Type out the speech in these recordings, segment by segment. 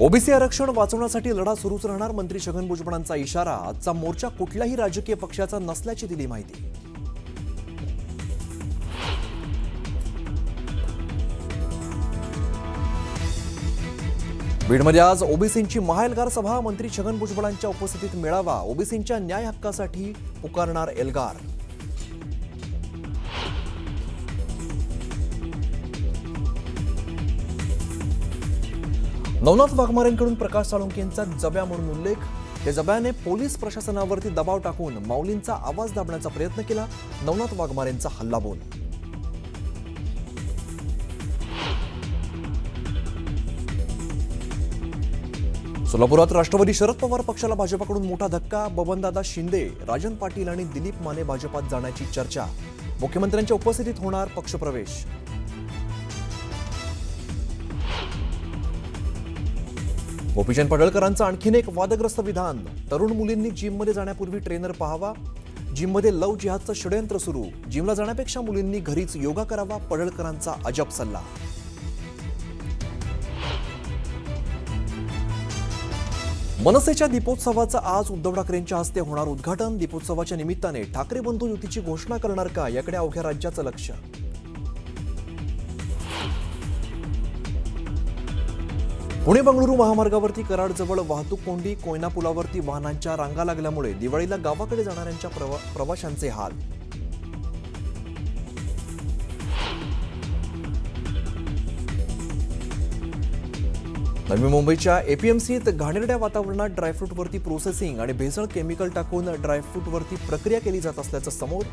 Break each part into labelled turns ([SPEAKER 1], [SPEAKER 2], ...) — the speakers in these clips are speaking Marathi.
[SPEAKER 1] ओबीसी आरक्षण वाचवण्यासाठी लढा सुरूच राहणार, मंत्री छगन भुजबळांचा इशारा। आजचा मोर्चा कुठल्याही राजकीय पक्षाचा नसल्याची दिली माहिती। बीडमध्ये आज ओबीसींची महाएल्गार सभा, मंत्री छगन भुजबळांच्या उपस्थितीत मेळावा। ओबीसींच्या न्याय हक्कासाठी पुकारणार एल्गार। नवनाथ वाघमारेंकडून प्रकाश साळुंखेंचा जब्या म्हणून उल्लेख। या जब्याने पोलीस प्रशासनावरती दबाव टाकून माऊलींचा आवाज दाबण्याचा प्रयत्न केला। नवनाथ वाघमारेंचा हल्लाबोल। सोलापुरात राष्ट्रवादी शरद पवार पक्षाला भाजपाकडून मोठा धक्का। बबनदादा शिंदे, राजन पाटील आणि दिलीप माने भाजपात जाण्याची चर्चा। मुख्यमंत्र्यांच्या उपस्थितीत होणार पक्षप्रवेश। गोपीचंद पडळकरांचं आणखीन एक वादग्रस्त विधान। तरुण मुलींनी जिममध्ये जाण्यापूर्वी ट्रेनर पाहावा। जिममध्ये लव जिहादचं षडयंत्र सुरू। जिमला जाण्यापेक्षा मुलींनी घरीच योगा करावा, पडळकरांचा अजब सल्ला। मनसेच्या दीपोत्सवाचं आज उद्धव ठाकरेंच्या हस्ते होणार उद्घाटन। दीपोत्सवाच्या निमित्ताने ठाकरे बंधू युतीची घोषणा करणार का, याकडे अवघ्या राज्याचं लक्ष। पुणे बंगळुरू महामार्गावरती कराडजवळ वाहतूक कोंडी। कोयना पुलावरती वाहनांच्या रांगा लागल्यामुळे दिवाळीला गावाकडे जाणाऱ्यांच्या प्रवाशांचे हाल। नवी मुंबईच्या एपीएमसीत घाणेरड्या वातावरणात ड्रायफ्रूटवरती प्रोसेसिंग आणि भेसळ केमिकल टाकून ड्रायफ्रूटवरती प्रक्रिया केली जात असल्याचं समोर।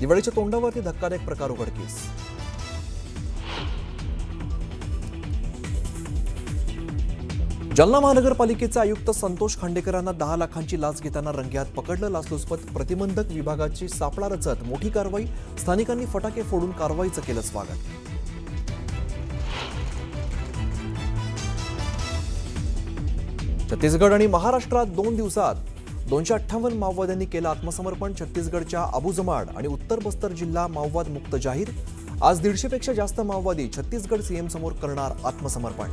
[SPEAKER 1] दिवाळीच्या तोंडावरती धक्कादायक प्रकार उघडकीस। जालना महानगरपालिकेचे आयुक्त संतोष खांडेकरांना 10 लाखांची लाच घेताना रंगेहात पकडलं। लाचलुचपत प्रतिबंधक विभागाची सापळा रचत मोठी कारवाई। स्थानिकांनी फटाके फोडून कारवाईचं केलं स्वागत। छत्तीसगड आणि महाराष्ट्रात 2 दिवसात 258 माओवाद्यांनी केलं आत्मसमर्पण। छत्तीसगडच्या अबुजमाड आणि उत्तर बस्तर जिल्हा माओवाद मुक्त जाहीर। आज 150 पेक्षा जास्त माओवादी छत्तीसगड सीएम समोर करणार आत्मसमर्पण।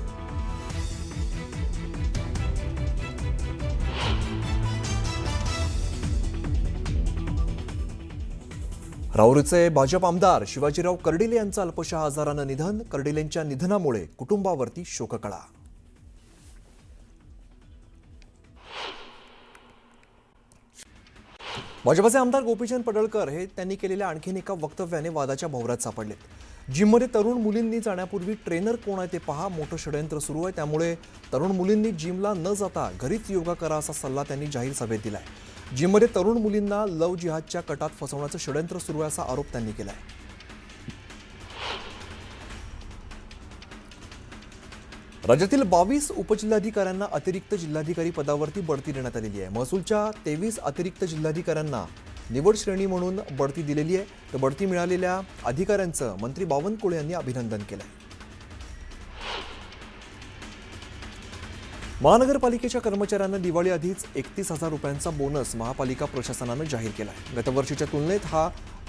[SPEAKER 1] राऊरीचे भाजप आमदार शिवाजीराव कर्डिले यांचं अल्पशा आजारानं निधन। कर्डिलेंच्या निधनामुळे कुटुंबावरती शोककळा। भाजपचे आमदार गोपीचंद पडळकर हे त्यांनी केलेल्या आणखीन एका वक्तव्याने वादाच्या भोवऱ्यात सापडलेत। जिममध्ये तरुण मुलींनी जाण्यापूर्वी ट्रेनर कोण आहे ते पहा, मोठं षडयंत्र सुरू आहे। त्यामुळे तरुण मुलींनी जिमला न जाता घरीच योगा करा असा सल्ला त्यांनी जाहीर सभेत दिलाय। जिममध्ये तरुण मुलींना लव जिहादच्या कटात फसवण्याचं षडयंत्र सुरू आहे असा आरोप त्यांनी केलाय। राज्यातील 22 उपजिल्हाधिकाऱ्यांना अतिरिक्त जिल्हाधिकारी पदावरती बढती देण्यात आलेली आहे। महसूलच्या 23 अतिरिक्त जिल्हाधिकाऱ्यांना निवड श्रेणी म्हणून बढती दिलेली आहे। तर बढती मिळालेल्या अधिकाऱ्यांचं मंत्री बावनकुळे यांनी अभिनंदन केलंय। महानगरपालिकेच्या कर्मचाऱ्यांना दिवाळी आधीच 31,000 रुपयांचा बोनस महापालिका प्रशासनानं जाहीर केलाय। गतवर्षीच्या तुलनेत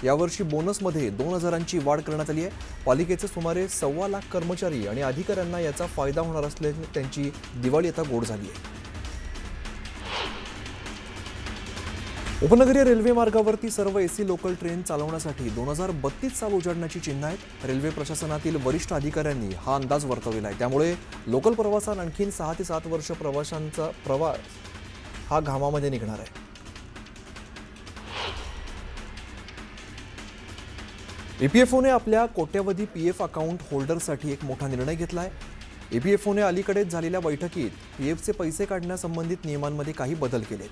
[SPEAKER 1] यावर्षी बोनसमध्ये 2,000ची वाढ करण्यात आली आहे। पालिकेचे सुमारे 1.25 लाख कर्मचारी आणि अधिकाऱ्यांना याचा फायदा होणार असल्याने त्यांची दिवाळी आता गोड झाली आहे। उपनगरीय रेल्वे मार्गावरती सर्व एसी लोकल ट्रेन चालवण्यासाठी 2032 साल उजाडण्याची चिन्ह आहेत। रेल्वे प्रशासनातील वरिष्ठ अधिकाऱ्यांनी हा अंदाज वर्तवला आहे। त्यामुळे लोकल प्रवासात आणखीन 6 ते 7 वर्ष प्रवाशांचा प्रवास हा घामामध्ये निघणार आहे। ईपीएफओने आपल्या कोट्यवधी पीएफ अकाउंट होल्डरसाठी एक मोठा निर्णय घेतलाय। ईपीएफओने अलीकडेच झालेल्या बैठकीत पीएफचे पैसे काढण्यासंबंधित नियमांमध्ये काही बदल केले।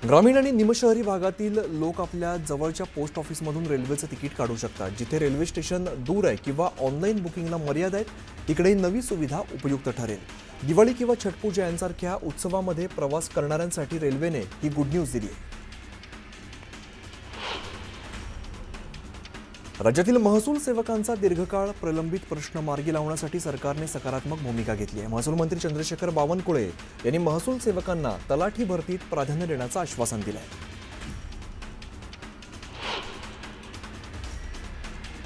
[SPEAKER 1] ग्रामीण आणि निमशहरी भागातील लोक आपल्या जवळच्या पोस्ट ऑफिसमधून रेल्वेचं तिकीट काढू शकतात। जिथे रेल्वे स्टेशन दूर आहे किंवा ऑनलाईन बुकिंगला मर्यादा आहेत तिकडे ही नवी सुविधा उपयुक्त ठरेल। दिवाळी किंवा छठपूजा यांसारख्या उत्सवामध्ये प्रवास करणाऱ्यांसाठी रेल्वेने ही गुड न्यूज दिली आहे। राज्यातील महसूल सेवकांचा दीर्घकाळ प्रलंबित प्रश्न मार्गी लावण्यासाठी सरकारने सकारात्मक भूमिका घेतली आहे। महसूल मंत्री चंद्रशेखर बावनकुळे यांनी महसूल सेवकांना तलाठी भरतीत प्राधान्य देण्याचं आश्वासन दिलं आहे।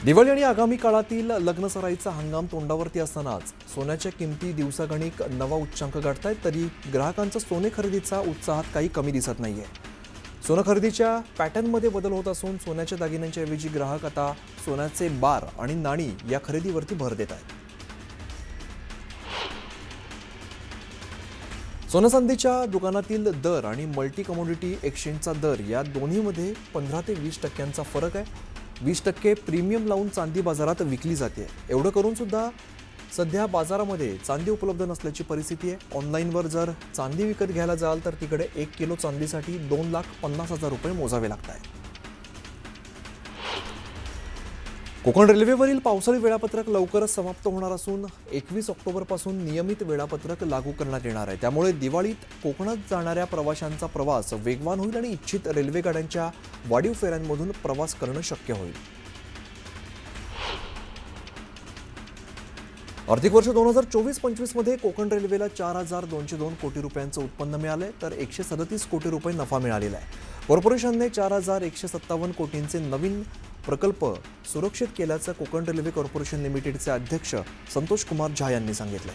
[SPEAKER 1] दिवाळी आणि आगामी काळातील लग्नसराईचा हंगाम तोंडावरती असतानाच सोन्याच्या किमती दिवसागणिक नवा उच्चांक गाठतायत, तरी ग्राहकांचा सोने खरेदीचा उत्साहात काही कमी दिसत नाहीये. सोनं खरेदीच्या पॅटर्नमध्ये बदल होत असून सोन्याच्या दागिन्यांच्या ऐवजी ग्राहक आता सोन्याचे बार आणि नाणी या खरेदीवरती भर देत आहेत. सोनसंधीच्या दुकानातील दर आणि मल्टी कमोडिटी एक्सचेंजचा दर या दोन्हीमध्ये 15 ते 20% फरक आहे. 20% प्रीमियम लावून चांदी बाजारात विकली जाते. एवढं करून सुद्धा सध्या बाजारामध्ये चांदी उपलब्ध नसल्याची परिस्थिती आहे. ऑनलाईनवर जर चांदी विकत घ्यायला जाल तर तिकडे 1 किलो चांदीसाठी 2,50,000 रुपये मोजावे लागत आहेत. कोकण रेल्वेवरील पावसाळी वेळापत्रक लवकरच समाप्त होणार असून 21 ऑक्टोबरपासून नियमित वेळापत्रक लागू करण्यात येणार आहे. त्यामुळे दिवाळीत कोकणात जाणाऱ्या प्रवाशांचा प्रवास वेगवान होईल आणि इच्छित रेल्वे गाड्यांच्या वाढीव फेऱ्यांमधून प्रवास करणं शक्य होईल. आर्थिक वर्ष 2024-25 मध्ये कोकण रेल्वेला 4,202 कोटी रुपयांचं उत्पन्न मिळालंय, तर 137 कोटी रुपये नफा मिळालेला आहे. कॉर्पोरेशनने 4,157 कोटींचे नवीन प्रकल्प सुरक्षित केल्याचं कोकण रेल्वे कॉर्पोरेशन लिमिटेडचे अध्यक्ष संतोष कुमार झा यांनी सांगितलंय.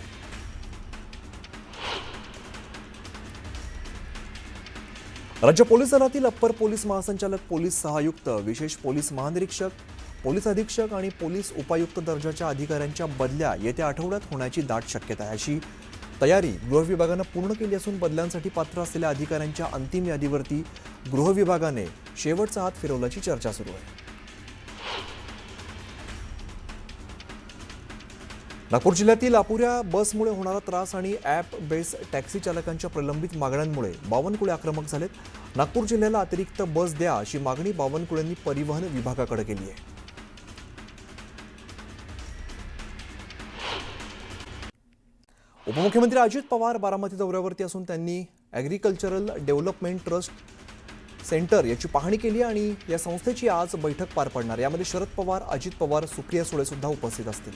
[SPEAKER 1] राज्य पोलीस दलातील अप्पर पोलीस महासंचालक, पोलीस सहायुक्त, विशेष पोलीस महानिरीक्षक, पोलीस अधीक्षक आणि पोलीस उपायुक्त दर्जाच्या अधिकाऱ्यांच्या बदल्या येत्या आठवड्यात होण्याची दाट शक्यता आहे. अशी तयारी गृह विभागानं पूर्ण केली असून बदल्यांसाठी पात्र असलेल्या अधिकाऱ्यांच्या अंतिम यादीवरती गृह विभागाने शेवटचा हात फिरवल्याची चर्चा सुरू आहे. नागपूर जिल्ह्यातील अपुऱ्या बसमुळे होणारा त्रास आणि ॲप बेस टॅक्सी चालकांच्या प्रलंबित मागण्यांमुळे बावनकुळे आक्रमक झालेत. नागपूर जिल्ह्याला अतिरिक्त बस द्या अशी मागणी बावनकुळेंनी परिवहन विभागाकडे केली आहे. उपमुख्यमंत्री अजित पवार बारामती दौऱ्यावरती असून त्यांनी ॲग्रिकल्चरल डेव्हलपमेंट ट्रस्ट सेंटर याची पाहणी केली आणि या संस्थेची आज बैठक पार पडणार. यामध्ये शरद पवार, अजित पवार, सुप्रिया सुळे सुद्धा उपस्थित असतील.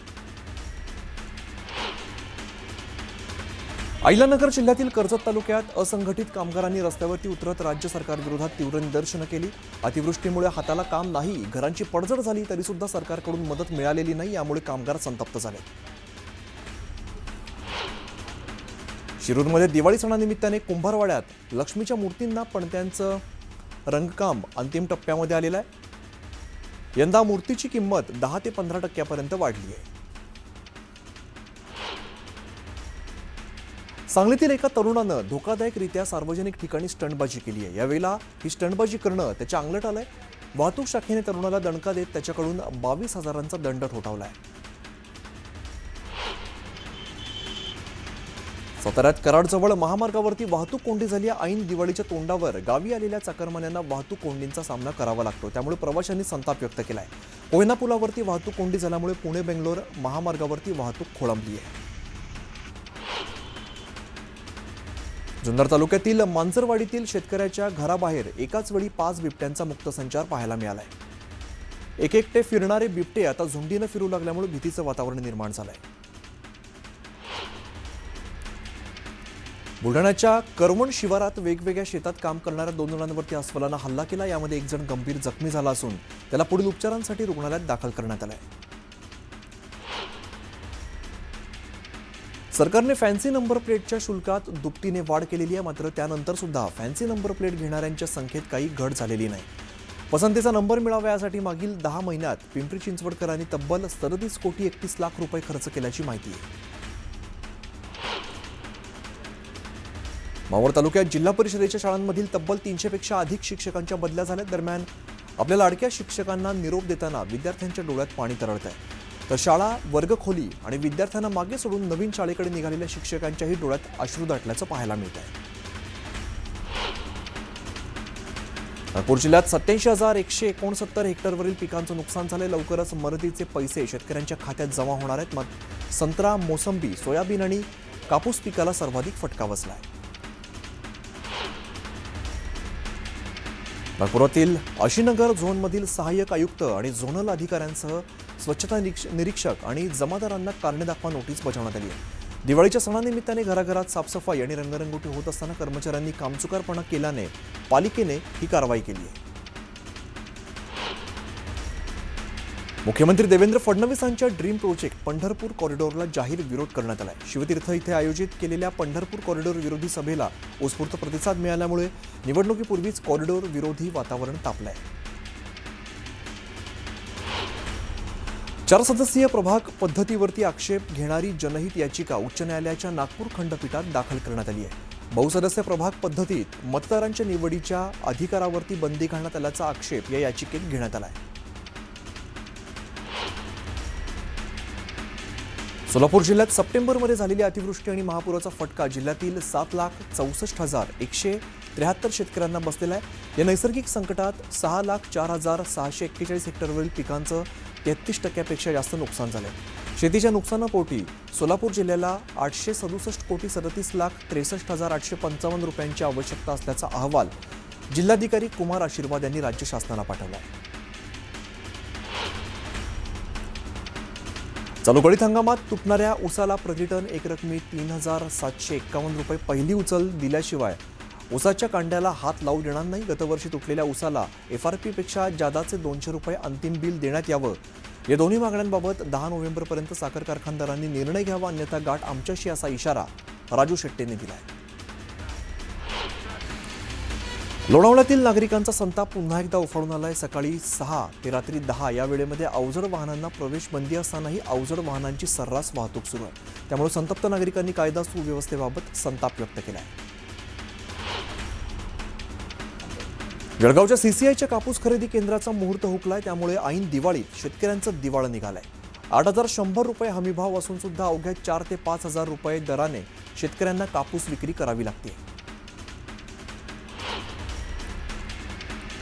[SPEAKER 1] अहिल्यानगर जिल्ह्यातील कर्जत तालुक्यात असंघटित कामगारांनी रस्त्यावरती उतरत राज्य सरकारविरोधात तीव्र निदर्शनं केली. अतिवृष्टीमुळे हाताला काम नाही, घरांची पडझड झाली तरी सुद्धा सरकारकडून मदत मिळालेली नाही, यामुळे कामगार संतप्त झाले. शिरूरमध्ये दिवाळी सणानिमित्ताने कुंभारवाड्यात लक्ष्मीच्या मूर्तींना पणत्यांचं रंगकाम अंतिम टप्प्यामध्ये आलेलं आहे. यंदा मूर्तीची किंमत 10 ते 15% वाढली आहे. सांगलीतील एका तरुणानं धोकादायकरित्या सार्वजनिक ठिकाणी स्टंटबाजी केली आहे. यावेळेला ही स्टंटबाजी करणं त्याच्या अंगलट आलंय. वाहतूक शाखेने तरुणाला दणका देत त्याच्याकडून 22,000चा दंड ठोठावलाय. साताऱ्यात कराडजवळ महामार्गावरती वाहतूक कोंडी झाली आहे. ऐन दिवाळीच्या तोंडावर गावी आलेल्या चाकरमान्यांना वाहतूक कोंडींचा सामना करावा लागतो, त्यामुळे प्रवाशांनी संताप व्यक्त केलाय. कोयना पुलावरती वाहतूक कोंडी झाल्यामुळे पुणे बेंगलोर महामार्गावरती वाहतूक खोळंबली आहे. जुन्नर तालुक्यातील मांजरवाडीतील शेतकऱ्याच्या घराबाहेर एकाच वेळी 5 बिबट्यांचा मुक्त संचार पाहायला मिळालाय. एकटे फिरणारे बिबटे आता झुंडीनं फिरू लागल्यामुळे भीतीचं वातावरण निर्माण झालंय. बुलढाण्याच्या करवण शिवारात वेगवेगळ्या शेतात काम करणाऱ्या 2 जणांवरती अस्वलानं हल्ला केला. यामध्ये एक जण गंभीर जखमी झाला असून त्याला पुढील उपचारांसाठी रुग्णालयात दाखल करण्यात आलंय. सरकारने फॅन्सी नंबर प्लेटच्या शुल्कात दुपटीने वाढ केलेली आहे. मात्र त्यानंतर सुद्धा फॅन्सी नंबर प्लेट घेणाऱ्यांच्या संख्येत काही घट झालेली नाही. पसंतीचा नंबर मिळावा यासाठी मागील 10 महिन्यात पिंपरी चिंचवडकरांनी तब्बल 37 कोटी 31 लाख रुपये खर्च केल्याची माहिती आहे. मावळ तालुक्यात जिल्हा परिषदेच्या शाळांमधील तब्बल 300 पेक्षा अधिक शिक्षकांच्या बदल्या झाल्या. दरम्यान आपल्या लाडक्या शिक्षकांना निरोप देताना विद्यार्थ्यांच्या डोळ्यात पाणी तरळत आहे. तर शाळा, वर्गखोली आणि विद्यार्थ्यांना मागे सोडून नवीन शाळेकडे निघालेल्या शिक्षकांच्याही डोळ्यात अश्रू दाटल्याचं पाहायला मिळत आहे. नागपूर जिल्ह्यात 87,169 हेक्टरवरील पिकांचं नुकसान झालंय. लवकरच मदतीचे पैसे शेतकऱ्यांच्या खात्यात जमा होणार आहेत. मग संत्रा, मोसंबी, सोयाबीन आणि कापूस पिकाला सर्वाधिक फटका बसलाय. नागपुरातील अशीनगर झोनमधील सहाय्यक आयुक्त आणि झोनल अधिकाऱ्यांसह स्वच्छता निरीक्षक आणि जमादारांना कारणे दाखवा नोटीस बजावण्यात आली आहे. दिवाळीच्या सणानिमित्ताने घराघरात साफसफाई आणि रंगरंगोटी होत असताना कर्मचाऱ्यांनी कामचुकारपणा केल्याने पालिकेने ही कारवाई केली आहे. मुख्यमंत्री देवेंद्र फडणवीसांच्या ड्रीम प्रोजेक्ट पंढरपूर कॉरिडॉरला जाहीर विरोध करण्यात आलाय। शिवतीर्थ इथे आयोजित केलेल्या पंढरपूर कॉरिडॉर विरोधी सभेला उत्स्फूर्त प्रतिसाद मिळाल्यामुळे निवडणुकीपूर्वीच कॉरिडॉर विरोधी वातावरण तापलंय। 4 सदस्यीय प्रभाग पद्धतीवरती आक्षेप घेणारी जनहित याचिका उच्च न्यायालयाच्या नागपूर खंडपीठात दाखल करण्यात आली आहे। बहुसदस्य प्रभाग पद्धतीत मतदारांच्या निवडीच्या अधिकारावरती बंदी घालण्यात आल्याचा आक्षेप या याचिकेत घेण्यात आलाय। सोलापूर जिल्ह्यात सप्टेंबरमध्ये झालेली अतिवृष्टी आणि महापुराचा फटका जिल्ह्यातील 7,64,173 शेतकऱ्यांना बसलेला आहे। या नैसर्गिक संकटात 6,04,641 हेक्टरवरील पिकांचं 33% जास्त नुकसान झालंय। शेतीच्या नुकसानापोटी सोलापूर जिल्ह्याला 867,37,63,855 रुपयांची आवश्यकता असल्याचा अहवाल जिल्हाधिकारी कुमार आशीर्वाद यांनी राज्य शासनाला पाठवला आहे। चालू गळीत हंगामात तुटणाऱ्या उसाला प्रतिटन एकरकमी 3,751 रुपये पहिली उचल दिल्याशिवाय उसाच्या कांड्याला हात लावू देणार नाही। गतवर्षी तुटलेल्या उसाला FRP पेक्षा जादाचे 200 रुपये अंतिम बिल देण्यात यावं। या दोन्ही मागण्यांबाबत 10 नोव्हेंबरपर्यंत साखर कारखानदारांनी निर्णय घ्यावा, अन्यथा गाठ आमच्याशी असा इशारा राजू शेट्टींनी दिलाय। लोणावळ्यातील नागरिकांचा संताप पुन्हा एकदा उफाळून आलाय। सकाळी 6 ते रात्री 10 या वेळेमध्ये अवजड वाहनांना प्रवेश बंदी असतानाही अवजड वाहनांची सर्रास वाहतूक सुरू आहे। त्यामुळे संतप्त नागरिकांनी कायदा सुव्यवस्थेबाबत संताप व्यक्त केलाय। जळगावच्या CCIच्या कापूस खरेदी केंद्राचा मुहूर्त हुकलाय। त्यामुळे ऐन दिवाळीत शेतकऱ्यांचं दिवाळं निघालंय। 8,100 रुपये हमीभाव असून सुद्धा अवघ्या 4 ते 5,000 रुपये दराने शेतकऱ्यांना कापूस विक्री करावी लागते।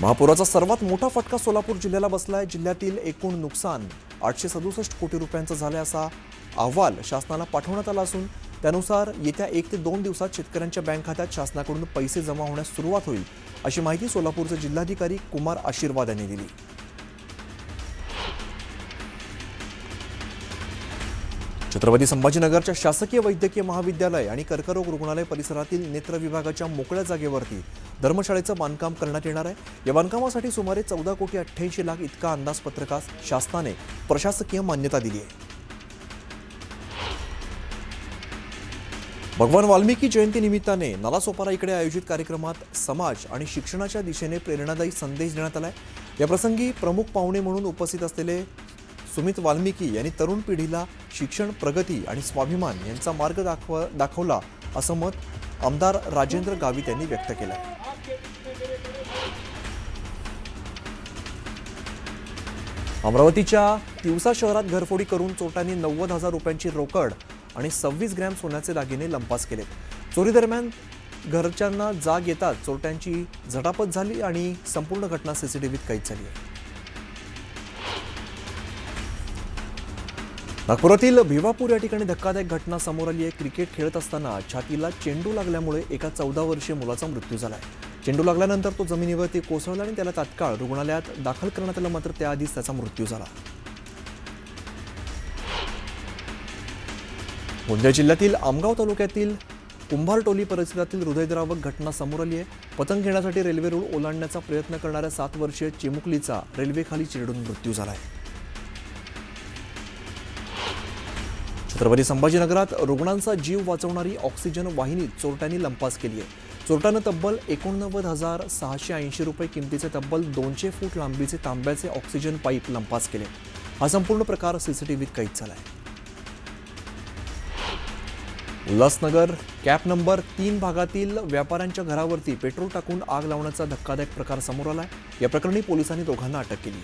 [SPEAKER 1] महापुराचा सर्वात मोठा फटका सोलापूर जिल्ह्याला बसलाय। जिल्ह्यातील एकूण नुकसान 867 कोटी रुपयांचं झालंय असा अहवाल शासनाला पाठवण्यात आला असून त्यानुसार येत्या 1 ते 2 दिवसात शेतकऱ्यांच्या बँक खात्यात शासनाकडून पैसे जमा होण्यास सुरुवात होईल, अशी माहिती सोलापूरचे जिल्हाधिकारी कुमार आशीर्वाद यांनी दिली। छत्रपती संभाजीनगरच्या शासकीय वैद्यकीय महाविद्यालय आणि कर्करोग रुग्णालय परिसरातील नेत्र विभागाच्या मोकळ्या जागेवरती धर्मशाळेचं बांधकाम करण्यात येणार आहे। या बांधकामासाठी सुमारे 14,88,00,000 इतका अंदाजपत्रकास शासनाने प्रशासकीय मान्यता दिली आहे। भगवान वाल्मिकी जयंती निमित्ताने नालासोपारा इकडे आयोजित कार्यक्रमात समाज आणि शिक्षणाच्या दिशेने प्रेरणादायी संदेश देण्यात आलाय। या प्रसंगी प्रमुख पाहुणे म्हणून उपस्थित असलेले सुमित वाल्मिकी यांनी तरुण पिढीला शिक्षण, प्रगती आणि स्वाभिमान यांचा मार्ग दाखवला असं मत आमदार राजेंद्र गावित यांनी व्यक्त केलं। अमरावतीच्या तिवसा शहरात घरफोडी करून चोरट्यांनी 90,000 रुपयांची रोकड आणि 26 ग्रॅम सोन्याचे दागिने लंपास केले। चोरी दरम्यान घरच्यांना जाग येतात चोरट्यांची झटापट झाली आणि संपूर्ण घटना CCTVत कैद झाली आहे। नागपुरातील भिवापूर या ठिकाणी धक्कादायक घटना समोर आली आहे। क्रिकेट खेळत असताना छातीला चेंडू लागल्यामुळे एका 14 वर्षीय मुलाचा मृत्यू झालाय। चेंडू लागल्यानंतर तो जमिनीवरती कोसळला आणि त्याला तात्काळ रुग्णालयात दाखल करण्यात आलं, मात्र त्याआधीच त्याचा मृत्यू झाला। गोंदिया जिल्ह्यातील आमगाव तालुक्यातील कुंभारटोली परिसरातील हृदयद्रावक घटना समोर आली आहे। पतंग घेण्यासाठी रेल्वे रूळ ओलांडण्याचा प्रयत्न करणाऱ्या 7 वर्षीय चिमुकलीचा रेल्वेखाली चिरडून मृत्यू झालाय। छत्रपती संभाजीनगरात रुग्णांचा जीव वाचवणारी ऑक्सिजन वाहिनी चोरट्यांनी लंपास केली आहे। चोरट्यानं तब्बल 89,680 रुपये किमतीचे तब्बल 200 फूट लांबीचे तांब्याचे ऑक्सिजन पाईप लंपास केले। हा संपूर्ण प्रकार CCTVत कैद झालाय। उल्हासनगर कॅप नंबर 3 भागातील व्यापाऱ्यांच्या घरावरती पेट्रोल टाकून आग लावण्याचा धक्कादायक प्रकार समोर आलाय। या प्रकरणी पोलिसांनी दोघांना अटक केली।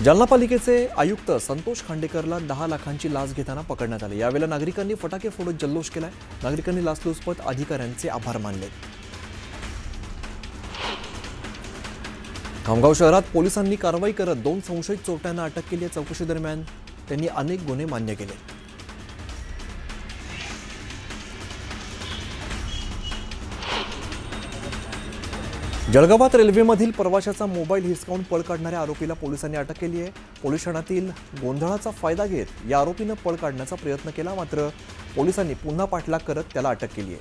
[SPEAKER 1] जालना पालिकेचे आयुक्त संतोष खांडेकरला 10 लाखांची लाच घेताना पकडण्यात आले। यावेळेला नागरिकांनी फटाके फोडत जल्लोष केलाय। नागरिकांनी लाचलुचपत अधिकाऱ्यांचे आभार मानले। खामगाव शहरात पोलिसांनी कारवाई करत 2 संशयित चोरट्यांना अटक केली आहे। चौकशी दरम्यान त्यांनी अनेक गुन्हे मान्य केले। जळगावात रेल्वेमधील प्रवाशाचा मोबाईल हिसकावून पळ काढणाऱ्या आरोपीला पोलिसांनी अटक केली आहे। पोलीस ठाण्यातील गोंधळाचा फायदा घेत या आरोपीनं पळ काढण्याचा प्रयत्न केला, मात्र पोलिसांनी पुन्हा पाठलाग करत त्याला अटक केली आहे।